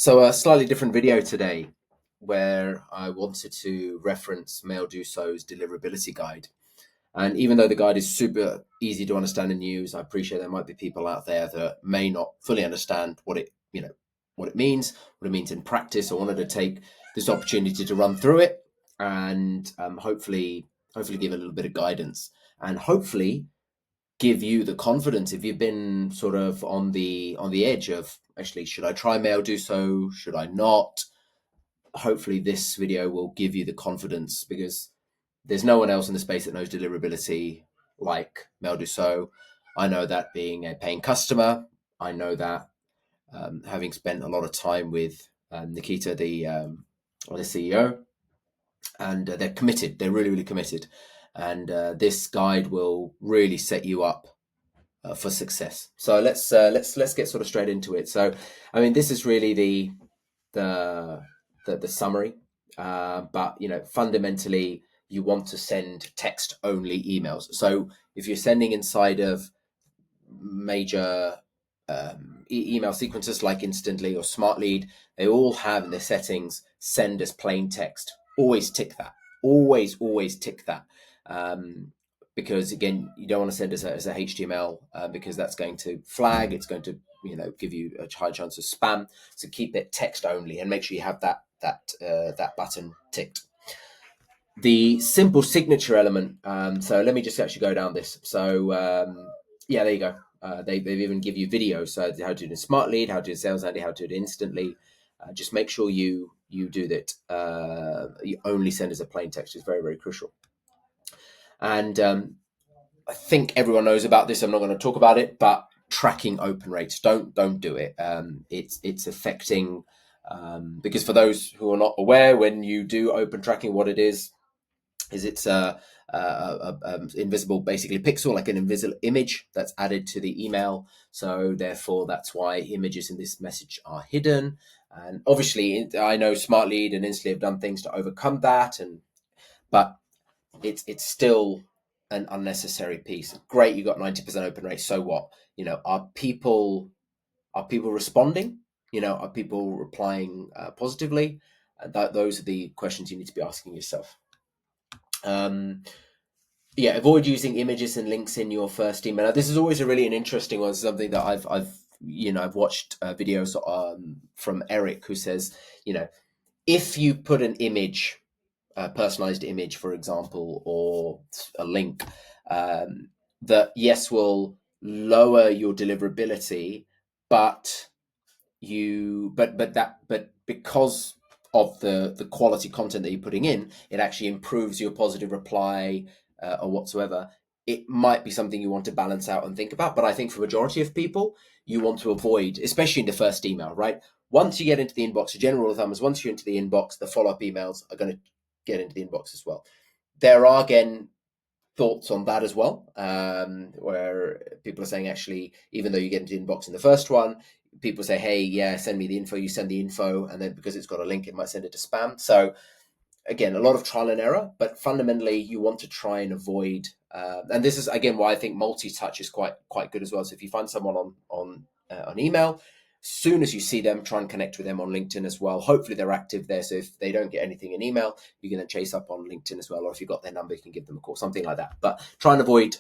So a slightly different video today where I wanted to reference Maildoso's deliverability guide. And even though the guide is super easy to understand and use, I appreciate there might be people out there that may not fully understand what it means in practice. I wanted to take this opportunity to run through it and hopefully give a little bit of guidance and hopefully give you the confidence if you've been sort of on the edge of actually, should I try Maildoso? Should I not? Hopefully this video will give you the confidence, because there's no one else in the space that knows deliverability like Maildoso. I know that being a paying customer. I know that having spent a lot of time with Nikita, the CEO, and they're committed. They're really, really committed. And this guide will really set you up for success. So let's get sort of straight into it. So, I mean, this is really the summary, but fundamentally, you want to send text only emails. So if you're sending inside of major email sequences like Instantly or Smart Lead, they all have in their settings send as plain text. Always tick that. Always tick that. Because again, you don't want to send as a HTML because that's going to flag. It's going to give you a high chance of spam. So keep it text only and make sure you have that button ticked. The simple signature element. So let me just actually go down this. So yeah, there you go. They've even give you videos. So how to do it in Smart Lead, how to do it in Sales Andy, how to do it instantly. Just make sure you do that. You only send as a plain text is very, very crucial. And I think everyone knows about this. I'm not going to talk about it, but tracking open rates, don't do it. It's affecting because for those who are not aware, when you do open tracking, what it is it's a invisible, basically pixel, like an invisible image that's added to the email. So therefore, that's why images in this message are hidden. And obviously, I know Smart Lead and Instantly have done things to overcome that, but it's still an unnecessary piece. Great, you got 90% open rate. So what? Are people responding? Are people replying positively? Those are the questions you need to be asking yourself. Yeah, avoid using images and links in your first email. Now, this is always an interesting one. Something that I've watched videos from Eric, who says, if you put an image, a personalized image, for example, or a link, that yes will lower your deliverability, but because of the quality content that you're putting in, it actually improves your positive reply or whatsoever. It might be something you want to balance out and think about. But I think for majority of people, you want to avoid, especially in the first email, right? Once you get into the inbox, the general rule of thumb is once you're into the inbox, the follow-up emails are going to get into the inbox as well. There are, again, thoughts on that as well, where people are saying, actually, even though you get into the inbox in the first one, people say, hey, yeah, send me the info. You send the info, and then because it's got a link, it might send it to spam. So again, a lot of trial and error, but fundamentally you want to try and avoid, and this is again why I think multi-touch is quite good as well. So if you find someone on email, soon as you see them, try and connect with them on LinkedIn as well. Hopefully they're active there. So if they don't get anything in email, you can then chase up on LinkedIn as well. Or if you've got their number, you can give them a call, something like that. But try and avoid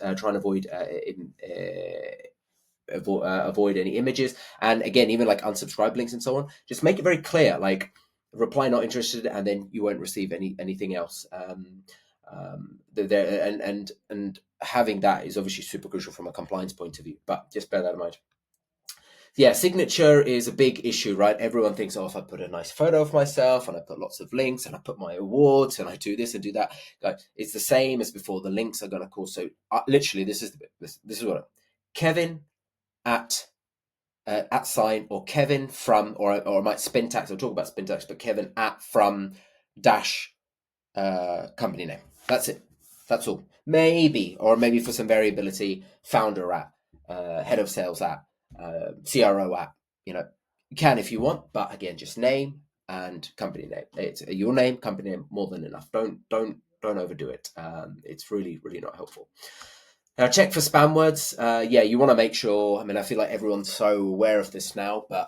any images. And again, even like unsubscribe links and so on, just make it very clear, like reply not interested, and then you won't receive anything else. And having that is obviously super crucial from a compliance point of view, but just bear that in mind. Yeah, signature is a big issue, right? Everyone thinks, oh, if I put a nice photo of myself and I put lots of links and I put my awards and I do this and do that, it's the same as before. The links are going to cause, so literally this is what Kevin at sign, or Kevin from, or I might Spintax. I'll talk about Spintax, but Kevin at from dash company name. That's it. That's all. Maybe for some variability, founder at, head of sales at, CRO at. You can if you want, but again, just name and company name. It's your name, company name, more than enough. Don't overdo it. It's really not helpful. Now, check for spam words. Yeah, you want to make sure. I mean, I feel like everyone's so aware of this now, but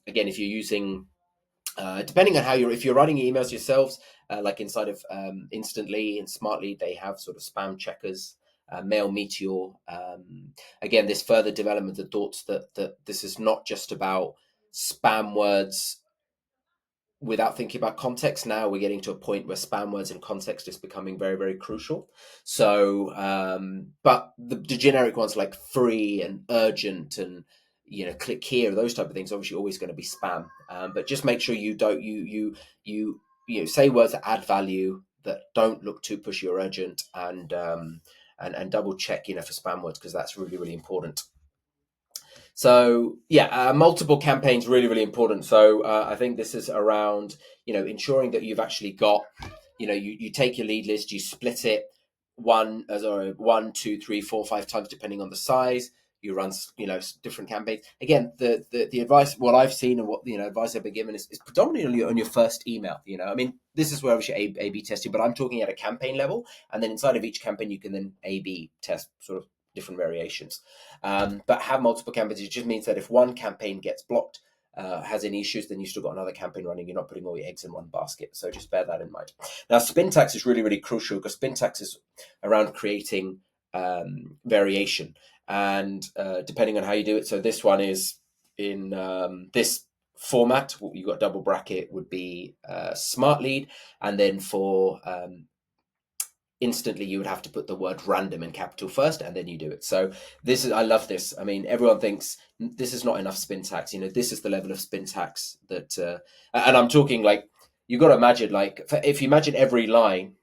again, if you're using Depending on how if you're writing emails yourselves, like inside of Instantly and Smartly, they have sort of spam checkers, Mail Meteor. Again, this further development of thoughts that this is not just about spam words without thinking about context. Now we're getting to a point where spam words and context is becoming very, very crucial. So, but the generic ones like free and urgent and click here, those type of things, obviously always going to be spam. But just make sure you don't you say words that add value, that don't look too pushy or urgent, and double check for spam words, because that's really, really important. So yeah, multiple campaigns really, really important. So I think this is around ensuring that you've actually got you take your lead list, you split it one, 2, 3, 4, 5 times depending on the size. You run different campaigns. Again, the advice, what I've seen and what advice I've been given is predominantly on your first email. I mean, this is where obviously A/B testing, but I'm talking at a campaign level, and then inside of each campaign you can then A/B test sort of different variations. But have multiple campaigns. It just means that if one campaign gets blocked, has any issues, then you've still got another campaign running. You're not putting all your eggs in one basket. So just bear that in mind. Now, spin tax is really, really crucial, because spin tax is around creating variation. And depending on how you do it, so this one is in this format. What you've got double bracket would be smart lead, and then for Instantly you would have to put the word random in capital first, and then you do it. So I love this. I mean, everyone thinks this is not enough spin tax. This is the level of spin tax that and I'm talking like, you've got to imagine, like, if you imagine every line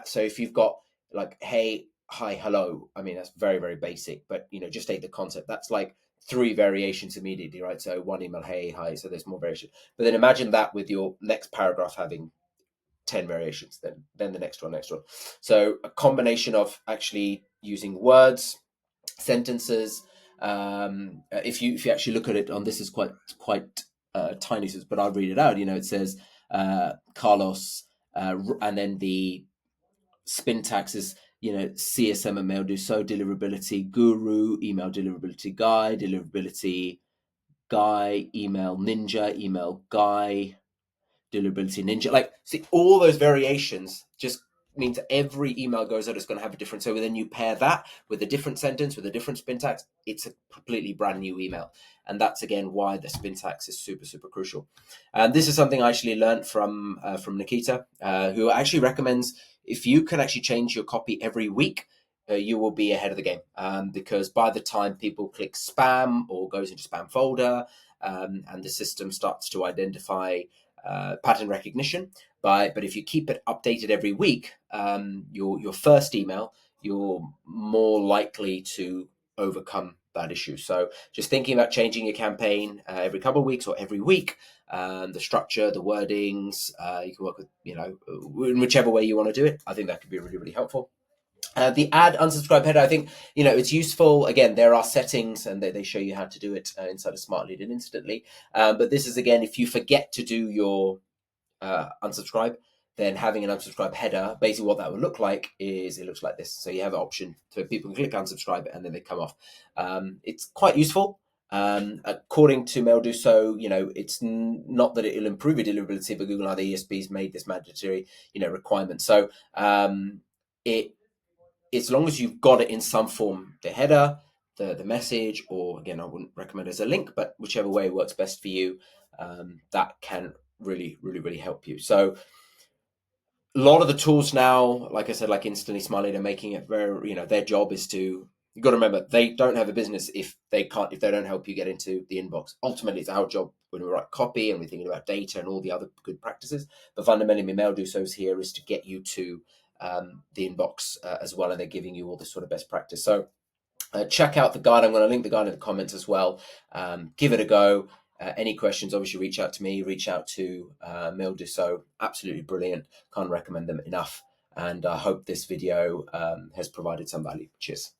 so if you've got like hey, hi, hello, I mean, that's very, very basic, but just take the concept. That's like 3 variations immediately, right? So one email, hey, hi, so there's more variation. But then imagine that with your next paragraph having 10 variations, then the next one. So a combination of actually using words, sentences. If you actually look at it on, this is quite tiny, but I'll read it out. It says Carlos, and then the spin tax is CSM and Maildoso, deliverability guru, email deliverability guy, deliverability guy, email ninja, email guy, Deliverability Ninja. Like, see, all those variations just means that every email goes out, it's going to have a different. So then you pair that with a different sentence, with a different spin tax, it's a completely brand new email. And that's again why the spin tax is super, super crucial. And this is something I actually learned from Nikita, who actually recommends, if you can actually change your copy every week, you will be ahead of the game, because by the time people click spam or goes into spam folder, and the system starts to identify pattern recognition. But if you keep it updated every week, your first email, you're more likely to overcome that issue. So just thinking about changing your campaign every couple of weeks or every week, the structure, the wordings, you can work with, in whichever way you want to do it. I think that could be really, really helpful. The add unsubscribe header, I think, it's useful. Again, there are settings, and they show you how to do it inside of Smart Lead and Instantly. But this is, again, if you forget to do your unsubscribe, then having an unsubscribe header, basically what that would look like is, it looks like this. So you have an option so people can click unsubscribe and then they come off. It's quite useful. According to Maildoso, it's not that it'll improve your deliverability, but Google and other ESPs made this mandatory, requirement. So as long as you've got it in some form, the header, the message, or again, I wouldn't recommend as a link, but whichever way works best for you, that can really, really, really help you. So a lot of the tools now, like I said, like Instantly, Smiley, they're making it very, their job is to, you've got to remember, they don't have a business if they don't help you get into the inbox. Ultimately, it's our job when we write copy and we're thinking about data and all the other good practices. But fundamentally, Maildoso's here is to get you to the inbox as well, and they're giving you all this sort of best practice. So check out the guide. I'm going to link the guide in the comments as well. Give it a go. Any questions, obviously reach out to me, reach out to Maildoso. Absolutely brilliant. Can't recommend them enough. And I hope this video has provided some value. Cheers.